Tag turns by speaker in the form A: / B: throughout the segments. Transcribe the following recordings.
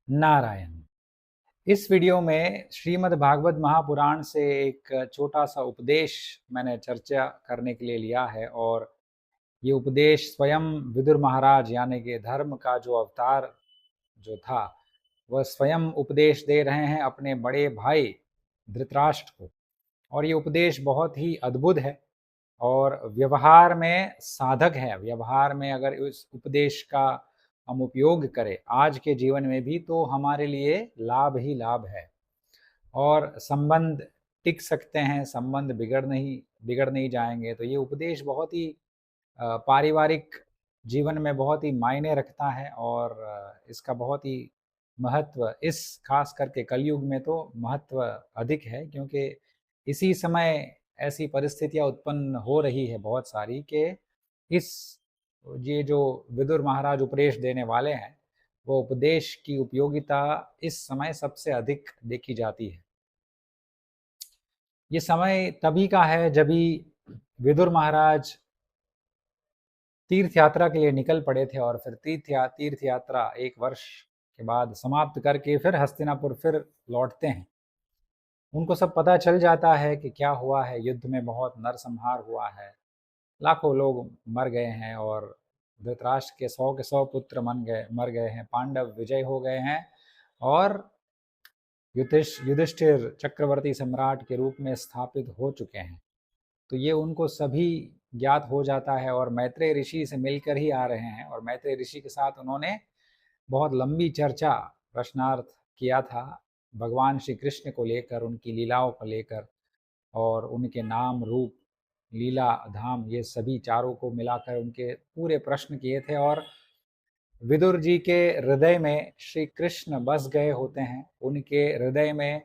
A: नारायण। इस वीडियो में श्रीमद् भागवत महापुराण से एक छोटा सा उपदेश मैंने चर्चा करने के लिए लिया है और ये उपदेश स्वयं विदुर महाराज यानी कि धर्म का जो अवतार जो था वह स्वयं उपदेश दे रहे हैं अपने बड़े भाई धृतराष्ट्र को। और ये उपदेश बहुत ही अद्भुत है और व्यवहार में साधक है। व्यवहार में अगर इस उपदेश का हम उपयोग करें आज के जीवन में भी तो हमारे लिए लाभ ही लाभ है और संबंध टिक सकते हैं, संबंध बिगड़ नहीं जाएंगे। तो ये उपदेश बहुत ही पारिवारिक जीवन में बहुत ही मायने रखता है और इसका बहुत ही महत्व इस खास करके कलयुग में तो महत्व अधिक है, क्योंकि इसी समय ऐसी परिस्थितियां उत्पन्न हो रही है बहुत सारी कि इस ये जो विदुर महाराज उपदेश देने वाले हैं वो उपदेश की उपयोगिता इस समय सबसे अधिक देखी जाती है। ये समय तभी का है जब ही विदुर महाराज तीर्थ यात्रा के लिए निकल पड़े थे और फिर तीर्थ यात्रा एक वर्ष के बाद समाप्त करके फिर हस्तिनापुर फिर लौटते हैं। उनको सब पता चल जाता है कि क्या हुआ है, युद्ध में बहुत नरसंहार हुआ है, लाखों लोग मर गए हैं और धृतराष्ट्र के 100 पुत्र मर गए हैं, पांडव विजय हो गए हैं और युधिष्ठिर चक्रवर्ती सम्राट के रूप में स्थापित हो चुके हैं। तो ये उनको सभी ज्ञात हो जाता है और मैत्रेय ऋषि से मिलकर ही आ रहे हैं और मैत्रेय ऋषि के साथ उन्होंने बहुत लंबी चर्चा प्रश्नार्थ किया था भगवान श्री कृष्ण को लेकर, उनकी लीलाओं को लेकर और उनके नाम रूप लीला धाम ये सभी चारों को मिलाकर उनके पूरे प्रश्न किए थे। और विदुर जी के हृदय में श्री कृष्ण बस गए होते हैं, उनके हृदय में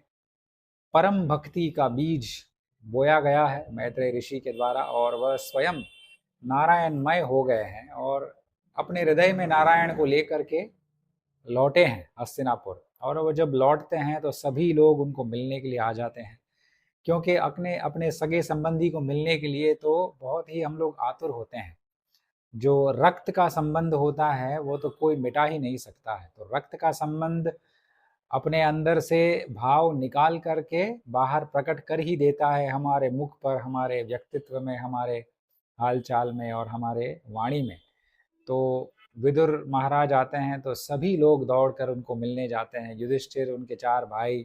A: परम भक्ति का बीज बोया गया है मैत्रेय ऋषि के द्वारा और वह स्वयं नारायणमय हो गए हैं और अपने हृदय में नारायण को लेकर के लौटे हैं हस्तिनापुर। और वो जब लौटते हैं तो सभी लोग उनको मिलने के लिए आ जाते हैं, क्योंकि अपने अपने सगे संबंधी को मिलने के लिए तो बहुत ही हम लोग आतुर होते हैं। जो रक्त का संबंध होता है वो तो कोई मिटा ही नहीं सकता है। तो रक्त का संबंध अपने अंदर से भाव निकाल करके बाहर प्रकट कर ही देता है, हमारे मुख पर, हमारे व्यक्तित्व में, हमारे हाल चाल में और हमारे वाणी में। तो विदुर महाराज आते हैं तो सभी लोग दौड़कर उनको मिलने जाते हैं। युधिष्ठिर, उनके 4 भाई,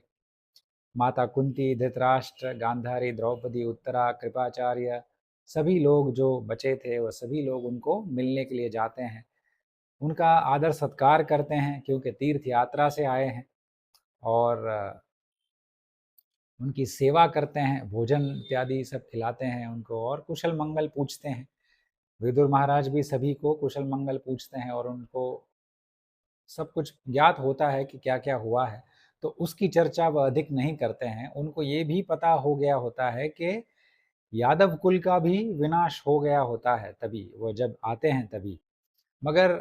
A: माता कुंती, धृतराष्ट्र, गांधारी, द्रौपदी, उत्तरा, कृपाचार्य, सभी लोग जो बचे थे वो सभी लोग उनको मिलने के लिए जाते हैं। उनका आदर सत्कार करते हैं क्योंकि तीर्थ यात्रा से आए हैं और उनकी सेवा करते हैं, भोजन इत्यादि सब खिलाते हैं उनको और कुशल मंगल पूछते हैं। विदुर महाराज भी सभी को कुशल मंगल पूछते हैं और उनको सब कुछ ज्ञात होता है कि क्या क्या हुआ है, तो उसकी चर्चा वह अधिक नहीं करते हैं। उनको ये भी पता हो गया होता है कि यादव कुल का भी विनाश हो गया होता है, तभी वो जब आते हैं तभी। मगर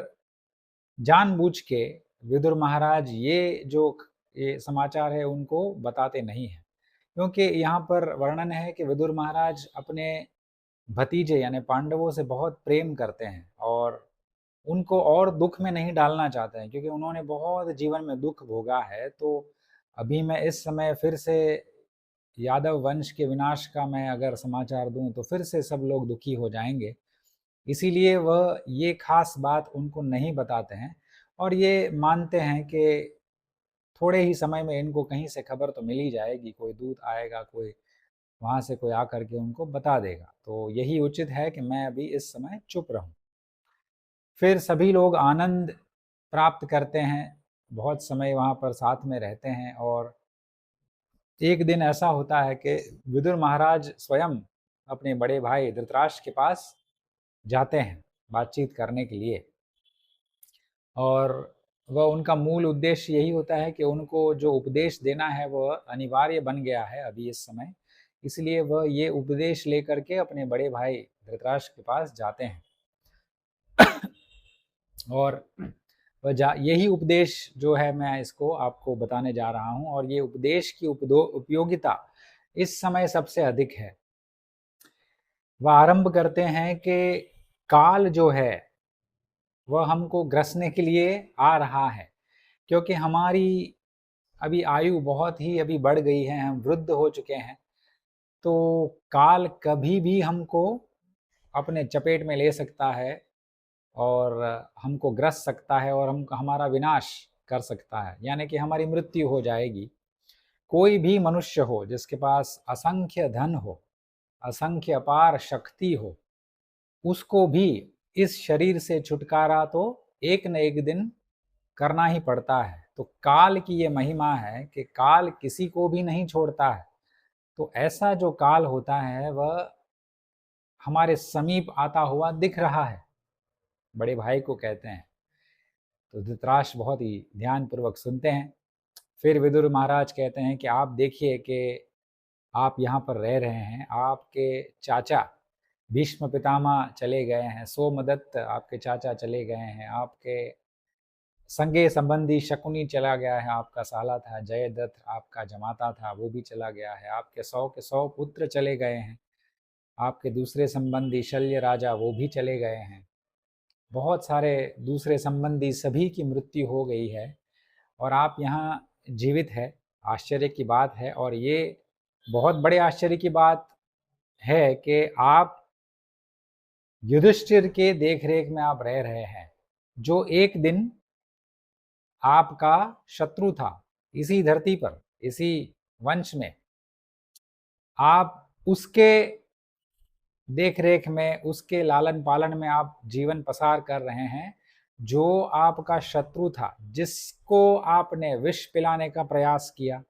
A: जानबूझ के विदुर महाराज ये समाचार है उनको बताते नहीं हैं, क्योंकि यहाँ पर वर्णन है कि विदुर महाराज अपने भतीजे यानी पांडवों से बहुत प्रेम करते हैं और उनको और दुख में नहीं डालना चाहते हैं, क्योंकि उन्होंने बहुत जीवन में दुख भोगा है। तो अभी मैं इस समय फिर से यादव वंश के विनाश का मैं अगर समाचार दूं तो फिर से सब लोग दुखी हो जाएंगे। इसीलिए वह ये खास बात उनको नहीं बताते हैं और ये मानते हैं कि थोड़े ही समय में इनको कहीं से खबर तो मिल ही जाएगी, कोई दूत आएगा, कोई वहाँ से कोई आकर के उनको बता देगा। तो यही उचित है कि मैं अभी इस समय चुप रहूं। फिर सभी लोग आनंद प्राप्त करते हैं, बहुत समय वहाँ पर साथ में रहते हैं और एक दिन ऐसा होता है कि विदुर महाराज स्वयं अपने बड़े भाई धृतराष्ट्र के पास जाते हैं बातचीत करने के लिए। और वह उनका मूल उद्देश्य यही होता है कि उनको जो उपदेश देना है वह अनिवार्य बन गया है अभी इस समय, इसलिए वह ये उपदेश लेकर के अपने बड़े भाई धृतराष्ट्र के पास जाते हैं। और यही उपदेश जो है मैं इसको आपको बताने जा रहा हूँ और ये उपदेश की उपयोगिता इस समय सबसे अधिक है। वह आरंभ करते हैं कि काल जो है वह हमको ग्रसने के लिए आ रहा है। क्योंकि हमारी अभी आयु बहुत ही अभी बढ़ गई है, हम वृद्ध हो चुके हैं, तो काल कभी भी हमको अपने चपेट में ले सकता है और हमको ग्रस सकता है और हम हमारा विनाश कर सकता है, यानी कि हमारी मृत्यु हो जाएगी। कोई भी मनुष्य हो जिसके पास असंख्य धन हो, असंख्य अपार शक्ति हो, उसको भी इस शरीर से छुटकारा तो एक न एक दिन करना ही पड़ता है। तो काल की ये महिमा है कि काल किसी को भी नहीं छोड़ता है। तो ऐसा जो काल होता है वह हमारे समीप आता हुआ दिख रहा है, बड़े भाई को कहते हैं। तो धृतराष्ट्र बहुत ही ध्यानपूर्वक सुनते हैं। फिर विदुर महाराज कहते हैं कि आप देखिए कि आप यहाँ पर रह रहे हैं, आपके चाचा भीष्म पितामह चले गए हैं, सोमदत्त आपके चाचा चले गए हैं, आपके संगे संबंधी शकुनी चला गया है, आपका साला था जयद्रथ आपका जमाता था वो भी चला गया है, आपके 100 के 100 पुत्र चले गए हैं, आपके दूसरे संबंधी शल्य राजा वो भी चले गए हैं, बहुत सारे दूसरे संबंधी सभी की मृत्यु हो गई है और आप यहाँ जीवित है। आश्चर्य की बात है और ये बहुत बड़े आश्चर्य की बात है कि आप युधिष्ठिर के देखरेख में आप रह रहे हैं, जो एक दिन आपका शत्रु था। इसी धरती पर, इसी वंश में आप उसके देखरेख में, उसके लालन पालन में आप जीवन पसार कर रहे हैं। जो आपका शत्रु था, जिसको आपने विष पिलाने का प्रयास किया,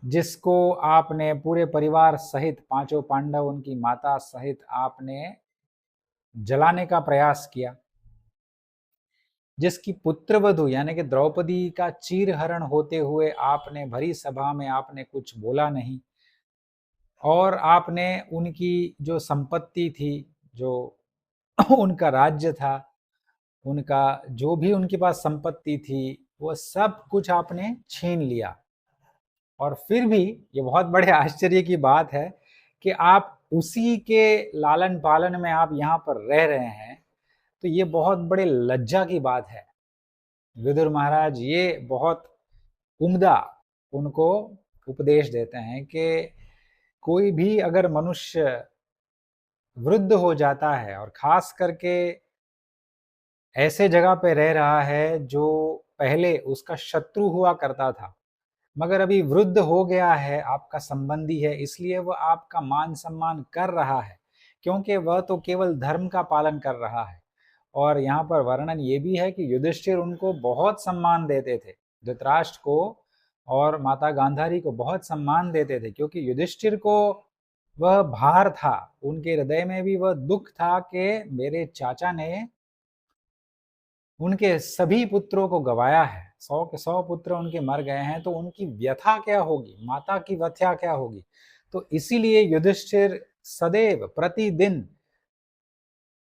A: जिसको आपने पूरे परिवार सहित, पांचों पांडव उनकी माता सहित आपने जलाने का प्रयास किया, जिसकी पुत्रवधू यानी कि द्रौपदी का चीरहरण होते हुए आपने भरी सभा में आपने कुछ बोला नहीं और आपने उनकी जो संपत्ति थी, जो उनका राज्य था, उनका जो भी उनके पास संपत्ति थी, वो सब कुछ आपने छीन लिया। और फिर भी ये बहुत बड़े आश्चर्य की बात है कि आप उसी के लालन पालन में आप यहाँ पर रह रहे हैं। तो ये बहुत बड़े लज्जा की बात है। विदुर महाराज ये बहुत उम्दा उनको उपदेश देते हैं कि कोई भी अगर मनुष्य वृद्ध हो जाता है और खास करके ऐसे जगह पे रह रहा है जो पहले उसका शत्रु हुआ करता था, मगर अभी वृद्ध हो गया है, आपका संबंधी है, इसलिए वह आपका मान सम्मान कर रहा है, क्योंकि वह तो केवल धर्म का पालन कर रहा है। और यहाँ पर वर्णन ये भी है कि युधिष्ठिर उनको बहुत सम्मान देते थे, धृतराष्ट्र को और माता गांधारी को बहुत सम्मान देते थे, क्योंकि युधिष्ठिर को वह भार था, उनके हृदय में भी वह दुख था कि मेरे चाचा ने उनके सभी पुत्रों को गवाया है, 100 के 100 पुत्र उनके मर गए हैं, तो उनकी व्यथा क्या होगी, माता की व्यथा क्या होगी। तो इसीलिए युधिष्ठिर सदैव प्रतिदिन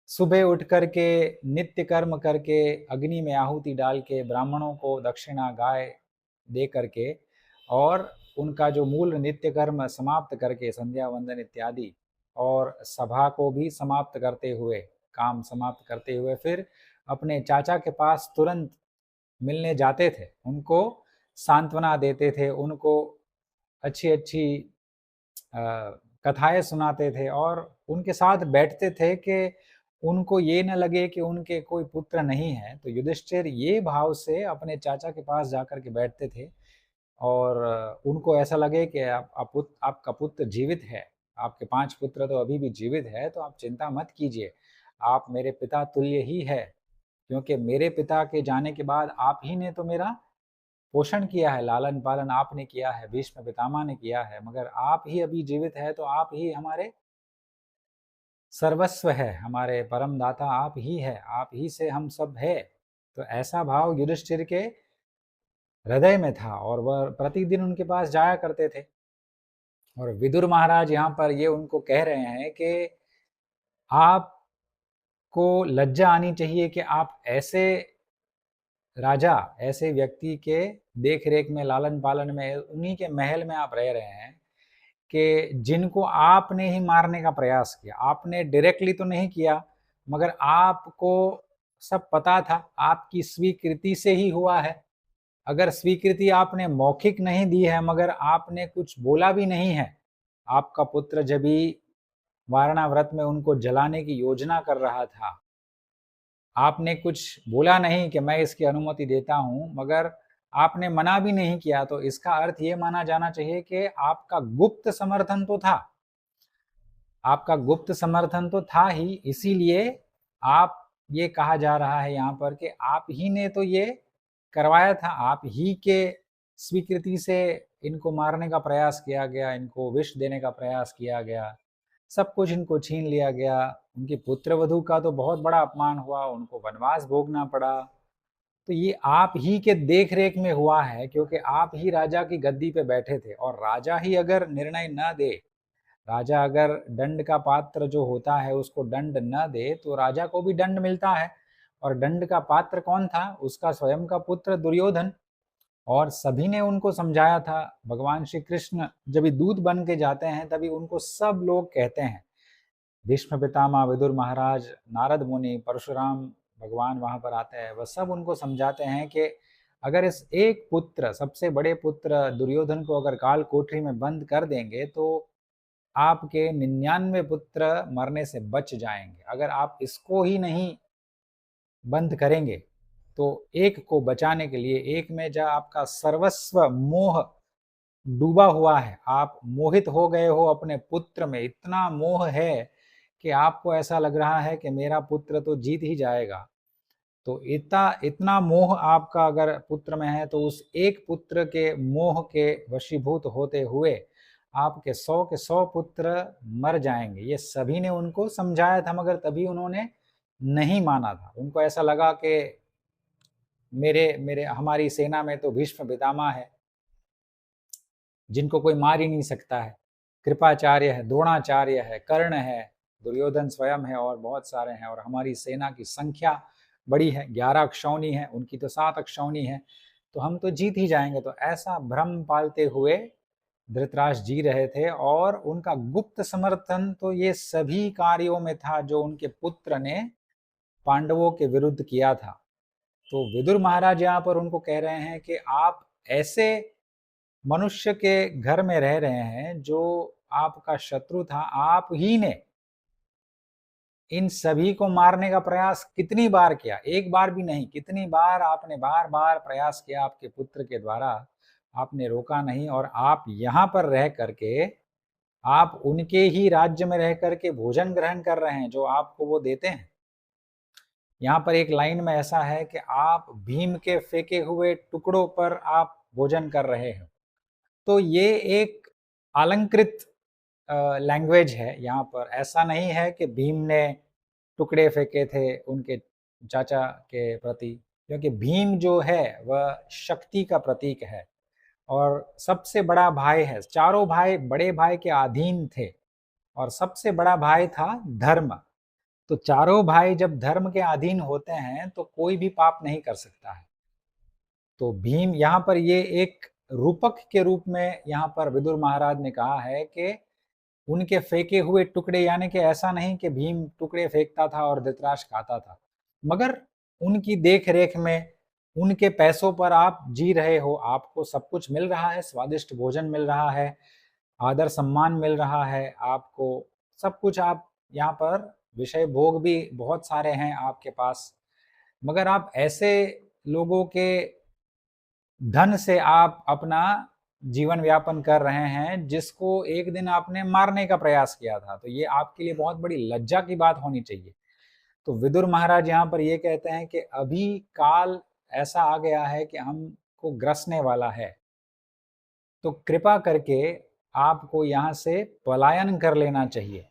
A: सुबह उठ करके नित्य कर्म करके अग्नि में आहुति डाल के ब्राह्मणों को दक्षिणा गाय दे करके और उनका जो मूल नित्य कर्म समाप्त करके संध्या वंदन इत्यादि और सभा को भी समाप्त करते हुए, काम समाप्त करते हुए फिर अपने चाचा के पास तुरंत मिलने जाते थे, उनको सांत्वना देते थे, उनको अच्छी अच्छी कथाएं सुनाते थे और उनके साथ बैठते थे कि उनको ये न लगे कि उनके कोई पुत्र नहीं है। तो युधिष्ठिर ये भाव से अपने चाचा के पास जाकर के बैठते थे और उनको ऐसा लगे कि आपका पुत्र जीवित है, आपके 5 पुत्र तो अभी भी जीवित है, तो आप चिंता मत कीजिए, आप मेरे पिता तुल्य ही है, क्योंकि मेरे पिता के जाने के बाद आप ही ने तो मेरा पोषण किया है, लालन पालन आपने किया है, भीष्म पितामह ने किया है, मगर आप ही अभी जीवित है तो आप ही हमारे सर्वस्व है, हमारे परम दाता आप ही है, आप ही से हम सब है। तो ऐसा भाव युधिष्ठिर के हृदय में था और वह प्रतिदिन उनके पास जाया करते थे। और विदुर महाराज यहाँ पर ये उनको कह रहे हैं कि आपको लज्जा आनी चाहिए कि आप ऐसे राजा, ऐसे व्यक्ति के देख रेख में, लालन पालन में, उन्हीं के महल में आप रह रहे हैं कि जिनको आपने ही मारने का प्रयास किया। आपने डायरेक्टली तो नहीं किया, मगर आपको सब पता था, आपकी स्वीकृति से ही हुआ है। अगर स्वीकृति आपने मौखिक नहीं दी है मगर आपने कुछ बोला भी नहीं है, आपका पुत्र जब भी वारणाव्रत में उनको जलाने की योजना कर रहा था, आपने कुछ बोला नहीं कि मैं इसकी अनुमति देता हूँ, मगर आपने मना भी नहीं किया, तो इसका अर्थ ये माना जाना चाहिए कि आपका गुप्त समर्थन तो था। आपका गुप्त समर्थन तो था ही, इसीलिए आप, ये कहा जा रहा है यहाँ पर कि आप ही ने तो ये करवाया था, आप ही के स्वीकृति से इनको मारने का प्रयास किया गया, इनको विष देने का प्रयास किया गया, सब कुछ इनको छीन लिया गया, उनके पुत्र वधू का तो बहुत बड़ा अपमान हुआ, उनको वनवास भोगना पड़ा। तो ये आप ही के देख रेख में हुआ है, क्योंकि आप ही राजा की गद्दी पे बैठे थे, और राजा ही अगर निर्णय न दे, राजा अगर दंड का पात्र जो होता है उसको दंड न दे, तो राजा को भी दंड मिलता है। और दंड का पात्र कौन था? उसका स्वयं का पुत्र दुर्योधन। और सभी ने उनको समझाया था। भगवान श्री कृष्ण जब भी दूत बन के जाते हैं तभी उनको सब लोग कहते हैं, भीष्म पितामह, विदुर महाराज, नारद मुनि, परशुराम भगवान वहां पर आते हैं, वह सब उनको समझाते हैं कि अगर इस एक पुत्र, सबसे बड़े पुत्र दुर्योधन को अगर काल कोठरी में बंद कर देंगे तो आपके 99 पुत्र मरने से बच जाएंगे। अगर आप इसको ही नहीं बंद करेंगे तो एक को बचाने के लिए, एक में जब आपका सर्वस्व मोह डूबा हुआ है, आप मोहित हो गए हो अपने पुत्र में, इतना मोह है कि आपको ऐसा लग रहा है कि मेरा पुत्र तो जीत ही जाएगा, तो इतना इतना मोह आपका अगर पुत्र में है, तो उस एक पुत्र के मोह के वशीभूत होते हुए आपके 100 के 100 पुत्र मर जाएंगे। ये सभी ने उनको समझाया था, मगर तभी उन्होंने नहीं माना था। उनको ऐसा लगा कि मेरे मेरे हमारी सेना में तो भीष्म पितामह है, जिनको कोई मार ही नहीं सकता है, कृपाचार्य है, द्रोणाचार्य है, कर्ण है, दुर्योधन स्वयं है, और बहुत सारे हैं, और हमारी सेना की संख्या बड़ी है, 11 अक्षौणी है, उनकी तो 7 अक्षौणी है, तो हम तो जीत ही जाएंगे। तो ऐसा भ्रम पालते हुए धृतराष्ट्र जी रहे थे, और उनका गुप्त समर्थन तो ये सभी कार्यों में था जो उनके पुत्र ने पांडवों के विरुद्ध किया था। तो विदुर महाराज यहाँ पर उनको कह रहे हैं कि आप ऐसे मनुष्य के घर में रह रहे हैं जो आपका शत्रु था, आप ही ने इन सभी को मारने का प्रयास कितनी बार किया, एक बार भी नहीं, कितनी बार आपने बार बार प्रयास किया आपके पुत्र के द्वारा, आपने रोका नहीं, और आप यहाँ पर रह करके, आप उनके ही राज्य में रह करके भोजन ग्रहण कर रहे हैं जो आपको वो देते हैं। यहाँ पर एक लाइन में ऐसा है कि आप भीम के फेंके हुए टुकड़ों पर आप भोजन कर रहे हो। तो ये एक अलंकृत लैंग्वेज है। यहाँ पर ऐसा नहीं है कि भीम ने टुकड़े फेंके थे उनके चाचा के प्रति, क्योंकि भीम जो है वह शक्ति का प्रतीक है और सबसे बड़ा भाई है। चारों भाई बड़े भाई के अधीन थे और सबसे बड़ा भाई था धर्म। तो चारों भाई जब धर्म के अधीन होते हैं तो कोई भी पाप नहीं कर सकता है। तो भीम यहाँ पर ये एक रूपक के रूप में यहाँ पर विदुर महाराज ने कहा है कि उनके फेंके हुए टुकड़े, यानी कि ऐसा नहीं कि भीम टुकड़े फेंकता था और धृतराष्ट्र खाता था, मगर उनकी देख रेख में, उनके पैसों पर आप जी रहे हो, आपको सब कुछ मिल रहा है, स्वादिष्ट भोजन मिल रहा है, आदर सम्मान मिल रहा है, आपको सब कुछ, आप यहाँ पर विषय भोग भी बहुत सारे हैं आपके पास, मगर आप ऐसे लोगों के धन से आप अपना जीवन व्यापन कर रहे हैं जिसको एक दिन आपने मारने का प्रयास किया था। तो ये आपके लिए बहुत बड़ी लज्जा की बात होनी चाहिए। तो विदुर महाराज यहाँ पर ये कहते हैं कि अभी काल ऐसा आ गया है कि हमको ग्रसने वाला है, तो कृपा करके आपको यहाँ से पलायन कर लेना चाहिए।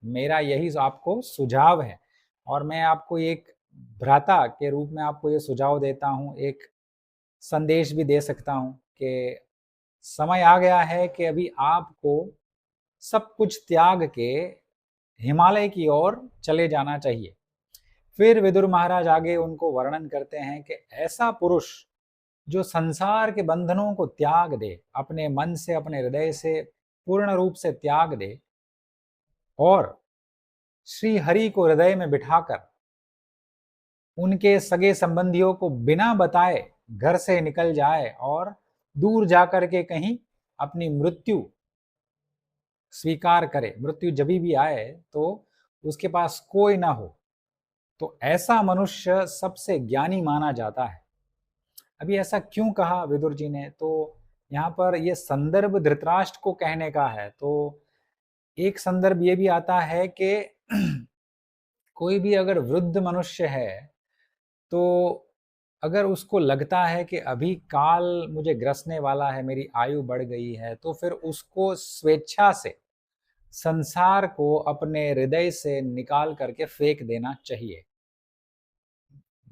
A: मेरा यही आपको सुझाव है, और मैं आपको एक भ्राता के रूप में आपको ये सुझाव देता हूँ, एक संदेश भी दे सकता हूँ कि समय आ गया है कि अभी आपको सब कुछ त्याग के हिमालय की ओर चले जाना चाहिए। फिर विदुर महाराज आगे उनको वर्णन करते हैं कि ऐसा पुरुष जो संसार के बंधनों को त्याग दे, अपने मन से, अपने हृदय से पूर्ण रूप से त्याग दे, और श्री हरि को हृदय में बिठाकर उनके सगे संबंधियों को बिना बताए घर से निकल जाए और दूर जाकर के कहीं अपनी मृत्यु स्वीकार करे, मृत्यु जभी भी आए तो उसके पास कोई ना हो, तो ऐसा मनुष्य सबसे ज्ञानी माना जाता है। अभी ऐसा क्यों कहा विदुर जी ने? तो यहाँ पर ये संदर्भ धृतराष्ट्र को कहने का है। तो एक संदर्भ ये भी आता है कि कोई भी अगर वृद्ध मनुष्य है, तो अगर उसको लगता है कि अभी काल मुझे ग्रसने वाला है, मेरी आयु बढ़ गई है, तो फिर उसको स्वेच्छा से संसार को अपने हृदय से निकाल करके फेंक देना चाहिए।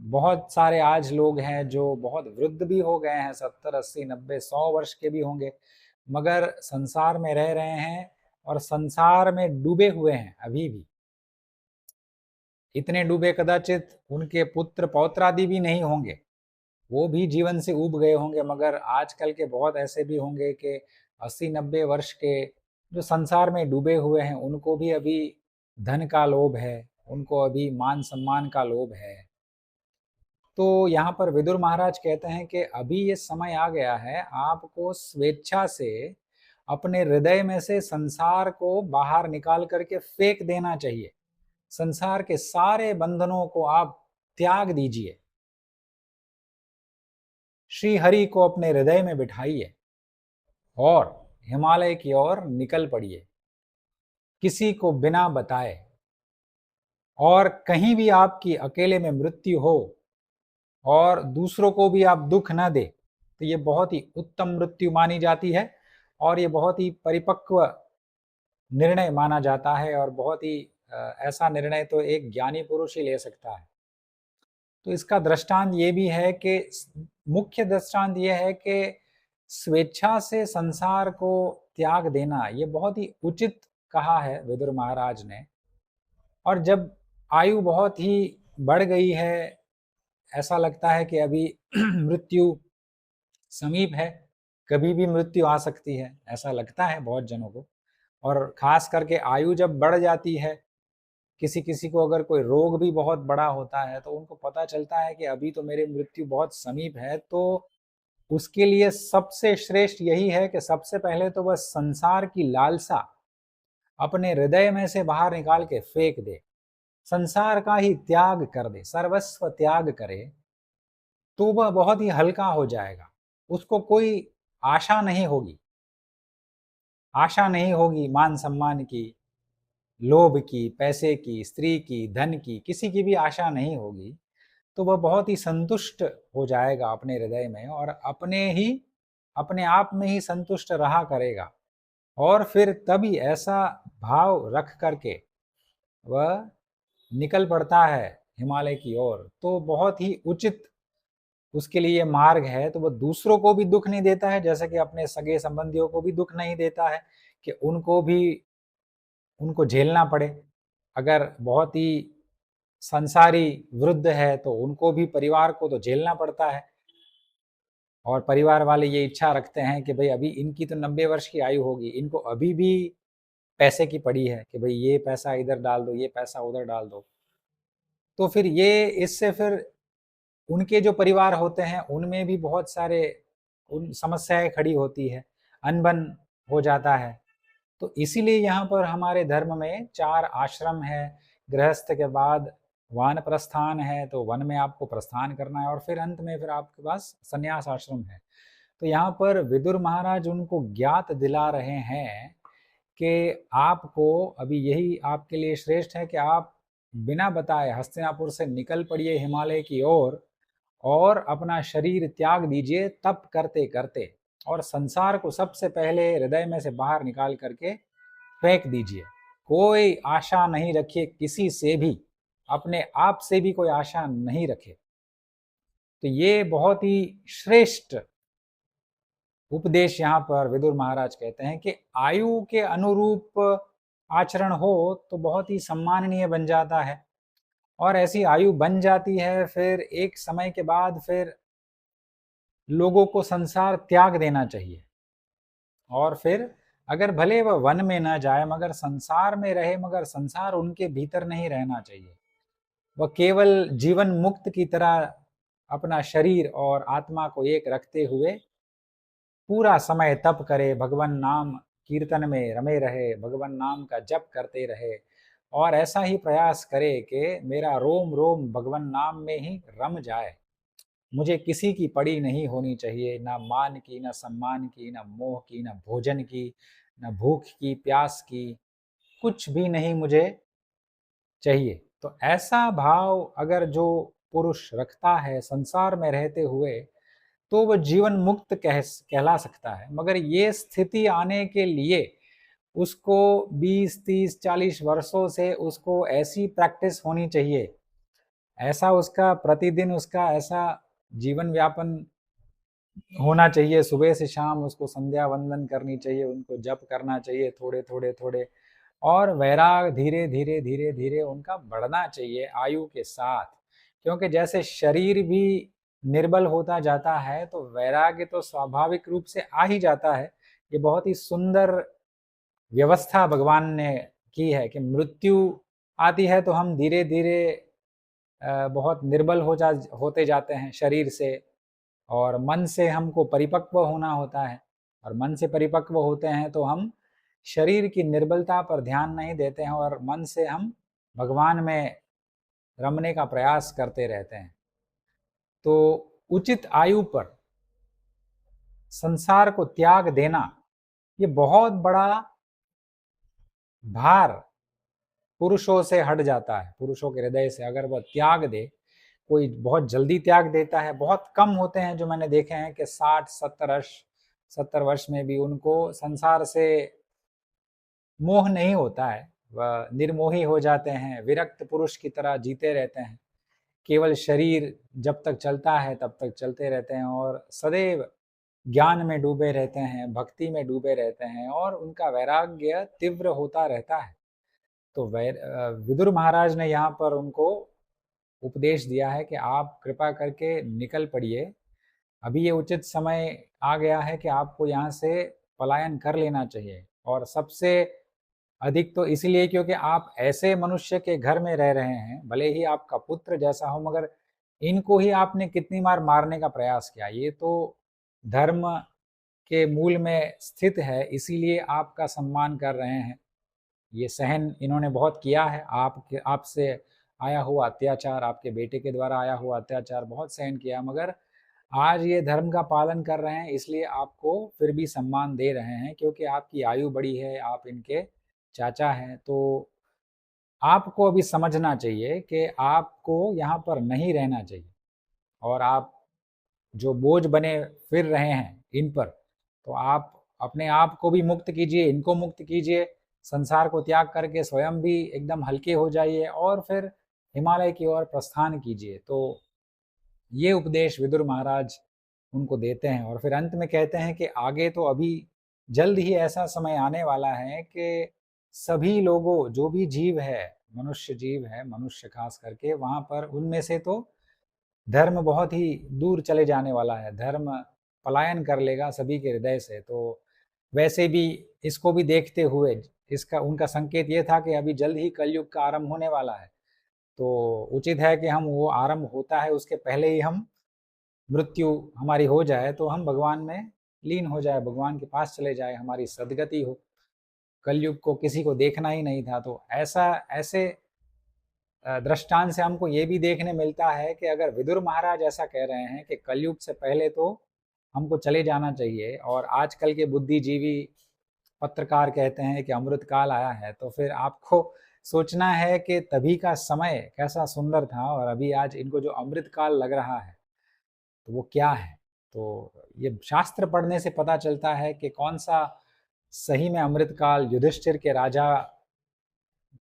A: बहुत सारे आज लोग हैं जो बहुत वृद्ध भी हो गए हैं, 70, 80, 90, 100 वर्ष के भी होंगे, मगर संसार में रह रहे हैं और संसार में डूबे हुए हैं अभी भी। इतने डूबे कदाचित उनके पुत्र पौत्रादि भी नहीं होंगे, वो भी जीवन से ऊब गए होंगे, मगर आजकल के बहुत ऐसे भी होंगे कि 80-90 वर्ष के जो संसार में डूबे हुए हैं, उनको भी अभी धन का लोभ है, उनको अभी मान सम्मान का लोभ है। तो यहाँ पर विदुर महाराज कहते हैं कि अभी ये समय आ गया है, आपको स्वेच्छा से अपने हृदय में से संसार को बाहर निकाल करके फेंक देना चाहिए। संसार के सारे बंधनों को आप त्याग दीजिए, श्री हरि को अपने हृदय में बिठाइए और हिमालय की ओर निकल पड़िए, किसी को बिना बताए। और कहीं भी आपकी अकेले में मृत्यु हो और दूसरों को भी आप दुख न दे, तो ये बहुत ही उत्तम मृत्यु मानी जाती है और ये बहुत ही परिपक्व निर्णय माना जाता है और बहुत ही ऐसा निर्णय तो एक ज्ञानी पुरुष ही ले सकता है। तो इसका दृष्टांत ये भी है कि मुख्य दृष्टांत ये है कि स्वेच्छा से संसार को त्याग देना ये बहुत ही उचित कहा है विदुर महाराज ने। और जब आयु बहुत ही बढ़ गई है, ऐसा लगता है कि अभी मृत्यु समीप है, कभी भी मृत्यु आ सकती है, ऐसा लगता है बहुत जनों को। और खास करके आयु जब बढ़ जाती है, किसी किसी को अगर कोई रोग भी बहुत बड़ा होता है, तो उनको पता चलता है कि अभी तो मेरी मृत्यु बहुत समीप है, तो उसके लिए सबसे श्रेष्ठ यही है कि सबसे पहले तो वह संसार की लालसा अपने हृदय में से बाहर निकाल के फेंक दे, संसार का ही त्याग कर दे, सर्वस्व त्याग करे, तो वह बहुत ही हल्का हो जाएगा। उसको कोई आशा नहीं होगी, आशा नहीं होगी मान सम्मान की, लोभ की, पैसे की, स्त्री की, धन की, किसी की भी आशा नहीं होगी। तो वह बहुत ही संतुष्ट हो जाएगा अपने हृदय में और अपने आप में ही संतुष्ट रहा करेगा। और फिर तभी ऐसा भाव रख करके वह निकल पड़ता है हिमालय की ओर, तो बहुत ही उचित उसके लिए मार्ग है। तो वह दूसरों को भी दुख नहीं देता है, जैसे कि अपने सगे संबंधियों को भी दुख नहीं देता है कि उनको झेलना पड़े। अगर बहुत ही संसारी वृद्ध है तो उनको भी, परिवार को तो झेलना पड़ता है। और परिवार वाले ये इच्छा रखते हैं कि भाई अभी इनकी तो 90 वर्ष की आयु होगी, इनको अभी भी पैसे की पड़ी है कि भाई ये पैसा इधर डाल दो, ये पैसा उधर डाल दो। तो फिर ये इससे फिर उनके जो परिवार होते हैं उनमें भी बहुत सारे उन समस्याएं खड़ी होती है, अनबन हो जाता है। तो इसीलिए यहाँ पर हमारे धर्म में 4 आश्रम है, गृहस्थ के बाद वानप्रस्थान है, तो वन में आपको प्रस्थान करना है और फिर अंत में फिर आपके पास संन्यास आश्रम है। तो यहाँ पर विदुर महाराज उनको ज्ञात दिला रहे हैं कि आपको अभी यही आपके लिए श्रेष्ठ है कि आप बिना बताए हस्तिनापुर से निकल पड़िए हिमालय की ओर और अपना शरीर त्याग दीजिए तप करते करते, और संसार को सबसे पहले हृदय में से बाहर निकाल करके फेंक दीजिए। कोई आशा नहीं रखिए किसी से भी, अपने आप से भी कोई आशा नहीं रखे। तो ये बहुत ही श्रेष्ठ उपदेश यहाँ पर विदुर महाराज कहते हैं कि आयु के अनुरूप आचरण हो तो बहुत ही सम्माननीय बन जाता है। और ऐसी आयु बन जाती है, फिर एक समय के बाद फिर लोगों को संसार त्याग देना चाहिए। और फिर अगर भले वह वन में न जाए मगर संसार में रहे, मगर संसार उनके भीतर नहीं रहना चाहिए। वह केवल जीवन मुक्त की तरह अपना शरीर और आत्मा को एक रखते हुए पूरा समय तप करे, भगवन नाम कीर्तन में रमे रहे, भगवन नाम का जप करते रहे और ऐसा ही प्रयास करे कि मेरा रोम रोम भगवन नाम में ही रम जाए। मुझे किसी की पड़ी नहीं होनी चाहिए, ना मान की, ना सम्मान की, ना मोह की, ना भोजन की, ना भूख की, प्यास की, कुछ भी नहीं मुझे चाहिए। तो ऐसा भाव अगर जो पुरुष रखता है संसार में रहते हुए, तो वो जीवन मुक्त कहला सकता है। मगर ये स्थिति आने के लिए उसको 20, 30, 40 वर्षों से उसको ऐसी प्रैक्टिस होनी चाहिए, ऐसा उसका प्रतिदिन उसका ऐसा जीवन व्यापन होना चाहिए, सुबह से शाम उसको संध्या वंदन करनी चाहिए, उनको जप करना चाहिए थोड़े थोड़े थोड़े, और वैराग धीरे धीरे धीरे धीरे उनका बढ़ना चाहिए आयु के साथ। क्योंकि जैसे शरीर भी निर्बल होता जाता है तो वैराग्य तो स्वाभाविक रूप से आ ही जाता है। ये बहुत ही सुंदर व्यवस्था भगवान ने की है कि मृत्यु आती है तो हम धीरे धीरे बहुत निर्बल होते जाते हैं शरीर से, और मन से हमको परिपक्व होना होता है, और मन से परिपक्व होते हैं तो हम शरीर की निर्बलता पर ध्यान नहीं देते हैं और मन से हम भगवान में रमने का प्रयास करते रहते हैं। तो उचित आयु पर संसार को त्याग देना ये बहुत बड़ा भार पुरुषों से हट जाता है। पुरुषों के हृदय से अगर वह त्याग दे, कोई बहुत जल्दी त्याग देता है, बहुत कम होते हैं जो मैंने देखे हैं कि 60-70 वर्ष में भी उनको संसार से मोह नहीं होता है, वह निर्मोही हो जाते हैं, विरक्त पुरुष की तरह जीते रहते हैं। केवल शरीर जब तक चलता है तब तक चलते रहते हैं और सदैव ज्ञान में डूबे रहते हैं, भक्ति में डूबे रहते हैं और उनका वैराग्य तीव्र होता रहता है। तो विदुर महाराज ने यहाँ पर उनको उपदेश दिया है कि आप कृपा करके निकल पड़िए, अभी ये उचित समय आ गया है कि आपको यहाँ से पलायन कर लेना चाहिए। और सबसे अधिक तो इसलिए क्योंकि आप ऐसे मनुष्य के घर में रह रहे हैं, भले ही आपका पुत्र जैसा हो, मगर इनको ही आपने कितनी बार मारने का प्रयास किया। ये तो धर्म के मूल में स्थित है, इसीलिए आपका सम्मान कर रहे हैं। ये सहन इन्होंने बहुत किया है, आपसे आया हुआ अत्याचार, आपके बेटे के द्वारा आया हुआ अत्याचार बहुत सहन किया, मगर आज ये धर्म का पालन कर रहे हैं, इसलिए आपको फिर भी सम्मान दे रहे हैं क्योंकि आपकी आयु बड़ी है, आप इनके चाचा हैं। तो आपको अभी समझना चाहिए कि आपको यहाँ पर नहीं रहना चाहिए और आप जो बोझ बने फिर रहे हैं इन पर, तो आप अपने आप को भी मुक्त कीजिए, इनको मुक्त कीजिए, संसार को त्याग करके स्वयं भी एकदम हल्के हो जाइए और फिर हिमालय की ओर प्रस्थान कीजिए। तो ये उपदेश विदुर महाराज उनको देते हैं और फिर अंत में कहते हैं कि आगे तो अभी जल्द ही ऐसा समय आने वाला है कि सभी लोगों, जो भी जीव है, मनुष्य जीव है, मनुष्य खास करके, वहाँ पर उनमें से तो धर्म बहुत ही दूर चले जाने वाला है, धर्म पलायन कर लेगा सभी के हृदय से। तो वैसे भी इसको भी देखते हुए इसका उनका संकेत ये था कि अभी जल्द ही कलयुग का आरंभ होने वाला है, तो उचित है कि हम, वो आरंभ होता है उसके पहले ही हम, मृत्यु हमारी हो जाए तो हम भगवान में लीन हो जाए, भगवान के पास चले जाए, हमारी सदगति हो। कलयुग को किसी को देखना ही नहीं था। तो ऐसा ऐसे दृष्टांत से हमको ये भी देखने मिलता है कि अगर विदुर महाराज ऐसा कह रहे हैं कि कलयुग से पहले तो हमको चले जाना चाहिए, और आजकल के बुद्धिजीवी पत्रकार कहते हैं कि अमृत काल आया है, तो फिर आपको सोचना है कि तभी का समय कैसा सुंदर था और अभी आज इनको जो अमृत काल लग रहा है तो वो क्या है। तो ये शास्त्र पढ़ने से पता चलता है कि कौन सा सही में अमृत काल युधिष्ठिर के राजा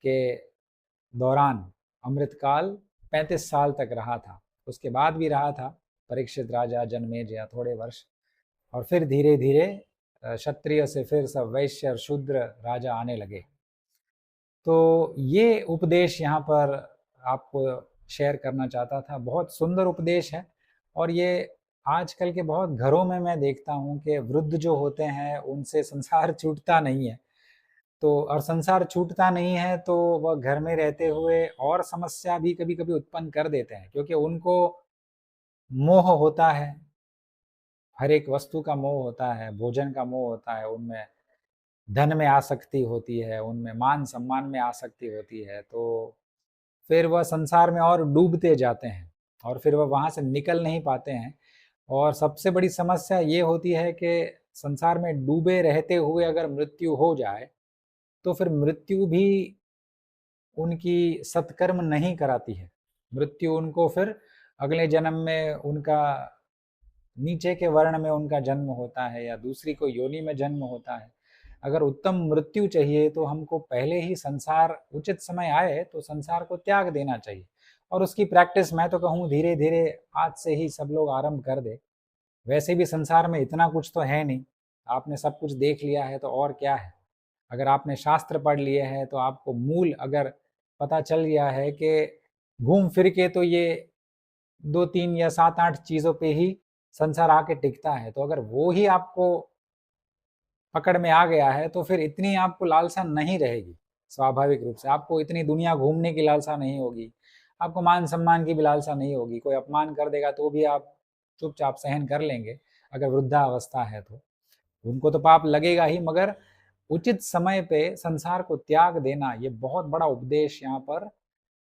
A: के दौरान अमृतकाल 35 साल तक रहा था, उसके बाद भी रहा था परीक्षित राजा, जन्मेजय थोड़े वर्ष, और फिर धीरे धीरे क्षत्रिय से फिर सब वैश्य और शूद्र राजा आने लगे। तो ये उपदेश यहाँ पर आपको शेयर करना चाहता था, बहुत सुंदर उपदेश है। और ये आजकल के बहुत घरों में मैं देखता हूँ कि वृद्ध जो होते हैं उनसे संसार छूटता नहीं है, तो और संसार छूटता नहीं है तो वह घर में रहते हुए और समस्या भी कभी-कभी उत्पन्न कर देते हैं, क्योंकि उनको मोह होता है, हर एक वस्तु का मोह होता है, भोजन का मोह होता है, उनमें धन में आसक्ति होती है, उनमें मान-सम्मान में आसक्ति होती है, तो फिर वह संसार में और डूबते जाते हैं और फिर वह वहाँ से निकल नहीं पाते हैं। और सबसे बड़ी समस्या ये होती है कि संसार में डूबे रहते हुए अगर मृत्यु हो जाए, तो फिर मृत्यु भी उनकी सत्कर्म नहीं कराती है। मृत्यु उनको फिर अगले जन्म में उनका नीचे के वर्ण में उनका जन्म होता है या दूसरी कोई योनि में जन्म होता है। अगर उत्तम मृत्यु चाहिए तो हमको पहले ही संसार उचित समय आए तो संसार को त्याग देना चाहिए और उसकी प्रैक्टिस मैं तो कहूँ धीरे-धीरे आज से ही सब लोग आरंभ कर दें। वैसे भी संसार में इतना कुछ तो है नहीं, आपने सब कुछ देख लिया है तो और क्या है? अगर आपने शास्त्र पढ़ लिए हैं तो आपको मूल अगर पता चल गया है कि घूम फिर के तो ये 2-3 या 7-8 चीज़ों पे ही संसार आके टिकता है, तो अगर वो ही आपको पकड़ में आ गया है, तो फिर इतनी आपको लालसा नहीं रहेगी, स्वाभाविक रूप से। आपको इतनी दुनिया घूमने की लालसा नहीं होगी, आपको मान-सम्मान की भी लालसा नहीं होगी, कोई अपमान कर देगा तो भी आप चुपचाप सहन कर लेंगे, अगर वृद्धावस्था है तो। उनको तो पाप लगेगा ही मगर उचित समय पे संसार को त्याग देना, ये बहुत बड़ा उपदेश यहाँ पर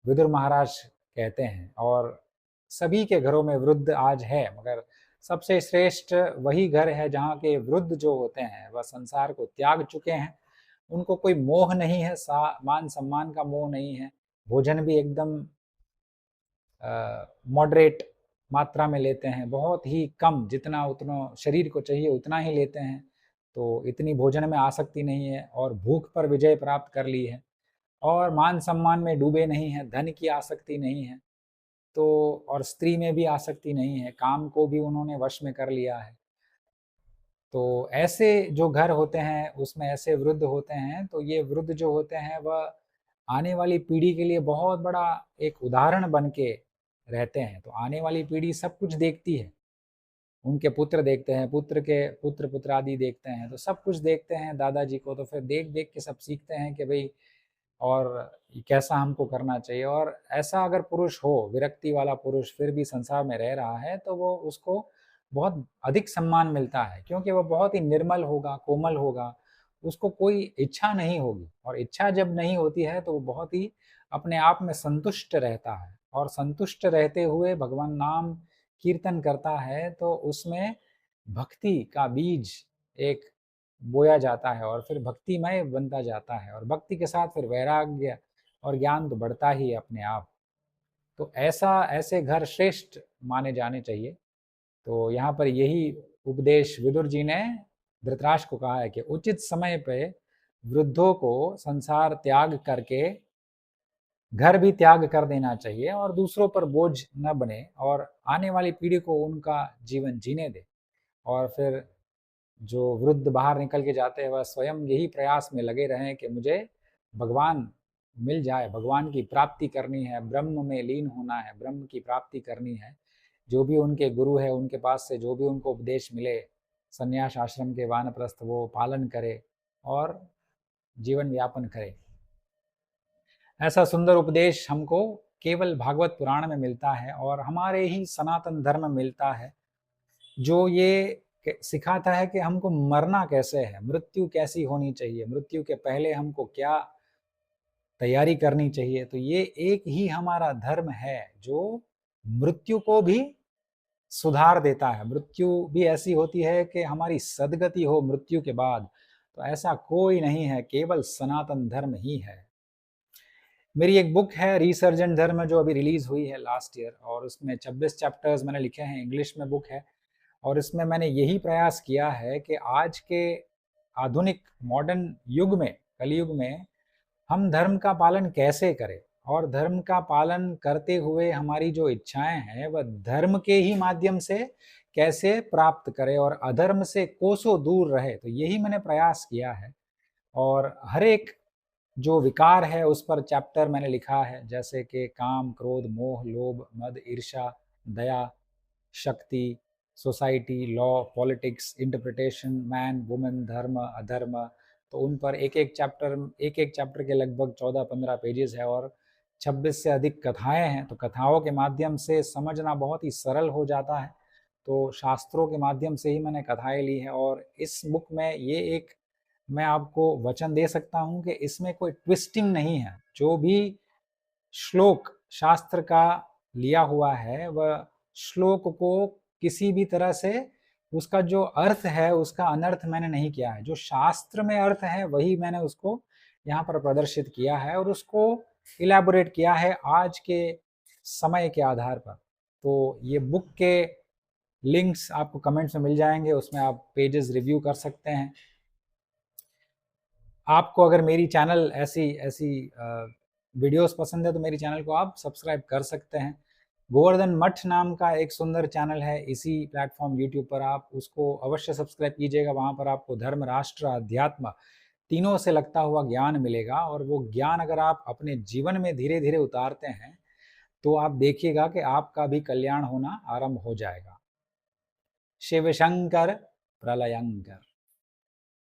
A: विदुर महाराज कहते हैं और सभी के घरों में वृद्ध आज है मगर सबसे श्रेष्ठ वही घर है जहाँ के वृद्ध जो होते हैं वह संसार को त्याग चुके हैं। उनको कोई मोह नहीं है, मान सम्मान का मोह नहीं है, भोजन भी एकदम मॉडरेट मात्रा में लेते हैं, बहुत ही कम, जितना उतना शरीर को चाहिए उतना ही लेते हैं। तो इतनी भोजन में आसक्ति नहीं है और भूख पर विजय प्राप्त कर ली है और मान सम्मान में डूबे नहीं हैं, धन की आसक्ति नहीं है। तो और स्त्री में भी आसक्ति नहीं है, काम को भी उन्होंने वश में कर लिया है। तो ऐसे जो घर होते हैं उसमें ऐसे वृद्ध होते हैं, तो ये वृद्ध जो होते हैं वह आने वाली पीढ़ी के लिए बहुत बड़ा एक उदाहरण बन के रहते हैं। तो आने वाली पीढ़ी सब कुछ देखती है, उनके पुत्र देखते हैं, पुत्र के पुत्र पुत्रादि देखते हैं, तो सब कुछ देखते हैं दादाजी को, तो फिर देख-देख के सब सीखते हैं कि भई और कैसा हमको करना चाहिए। और ऐसा अगर पुरुष हो, विरक्ति वाला पुरुष फिर भी संसार में रह रहा है, तो वो उसको बहुत अधिक सम्मान मिलता है क्योंकि वो बहुत ही निर्मल होगा, कोमल होगा, उसको कोई इच्छा नहीं होगी और इच्छा जब नहीं होती है तो वो बहुत ही अपने आप में संतुष्ट रहता है और संतुष्ट रहते हुए भगवान नाम कीर्तन करता है, तो उसमें भक्ति का बीज एक बोया जाता है और फिर भक्तिमय बनता जाता है और भक्ति के साथ फिर वैराग्य और ज्ञान तो बढ़ता ही है अपने आप। तो ऐसा ऐसे घर श्रेष्ठ माने जाने चाहिए। तो यहाँ पर यही उपदेश विदुर जी ने धृतराष्ट्र को कहा है कि उचित समय पे वृद्धों को संसार त्याग करके घर भी त्याग कर देना चाहिए और दूसरों पर बोझ न बने और आने वाली पीढ़ी को उनका जीवन जीने दे। और फिर जो वृद्ध बाहर निकल के जाते हैं वह स्वयं यही प्रयास में लगे रहें कि मुझे भगवान मिल जाए, भगवान की प्राप्ति करनी है, ब्रह्म में लीन होना है, ब्रह्म की प्राप्ति करनी है। जो भी उनके गुरु है उनके पास से जो भी उनको उपदेश मिले, संन्यास आश्रम के वानप्रस्थ वो पालन करे और जीवन यापन करे। ऐसा सुंदर उपदेश हमको केवल भागवत पुराण में मिलता है और हमारे ही सनातन धर्म में मिलता है, जो ये सिखाता है कि हमको मरना कैसे है, मृत्यु कैसी होनी चाहिए, मृत्यु के पहले हमको क्या तैयारी करनी चाहिए। तो ये एक ही हमारा धर्म है जो मृत्यु को भी सुधार देता है। मृत्यु भी ऐसी होती है कि हमारी सद्गति हो मृत्यु के बाद, तो ऐसा कोई नहीं है, केवल सनातन धर्म ही है। मेरी एक बुक है रिसर्जेंट धर्म जो अभी रिलीज हुई है लास्ट ईयर और उसमें 26 चैप्टर्स मैंने लिखे हैं, इंग्लिश में बुक है और इसमें मैंने यही प्रयास किया है कि आज के आधुनिक मॉडर्न युग में, कलयुग में हम धर्म का पालन कैसे करें और धर्म का पालन करते हुए हमारी जो इच्छाएं हैं वह धर्म के ही माध्यम से कैसे प्राप्त करें और अधर्म से कोसों दूर रहे। तो यही मैंने प्रयास किया है और हर एक जो विकार है उस पर चैप्टर मैंने लिखा है, जैसे कि काम, क्रोध, मोह, लोभ, मद, ईर्ष्या, दया, शक्ति, society, law, politics, interpretation, man, women, धर्म, अधर्म। तो उन पर एक एक चैप्टर के लगभग 14-15 पेजेस है और 26 से अधिक कथाएँ हैं, तो कथाओं के माध्यम से समझना बहुत ही सरल हो जाता है। तो शास्त्रों के माध्यम से ही मैंने कथाएँ ली हैं और इस बुक में ये एक मैं आपको वचन दे सकता हूँ कि इसमें कोई ट्विस्टिंग नहीं है। जो भी श्लोक शास्त्र का लिया हुआ है, वह श्लोक को किसी भी तरह से उसका जो अर्थ है, उसका अनर्थ मैंने नहीं किया है। जो शास्त्र में अर्थ है, वही मैंने उसको यहाँ पर प्रदर्शित किया है और उसको इलैबोरेट किया है आज के समय के आधार पर। तो ये बुक के लिंक्स आपको कमेंट्स में मिल जाएँगे, उसमें आप पेजेज़ रिव्यू कर सकते हैं। आपको अगर मेरी चैनल ऐसी ऐसी वीडियोस पसंद है तो मेरी चैनल को आप सब्सक्राइब कर सकते हैं। गोवर्धन मठ नाम का एक सुंदर चैनल है इसी प्लेटफॉर्म यूट्यूब पर, आप उसको अवश्य सब्सक्राइब कीजिएगा। वहाँ पर आपको धर्म, राष्ट्र, अध्यात्म तीनों से लगता हुआ ज्ञान मिलेगा और वो ज्ञान अगर आप अपने जीवन में धीरे धीरे उतारते हैं तो आप देखिएगा कि आपका भी कल्याण होना आरंभ हो जाएगा। शिव शंकर प्रलयंकर।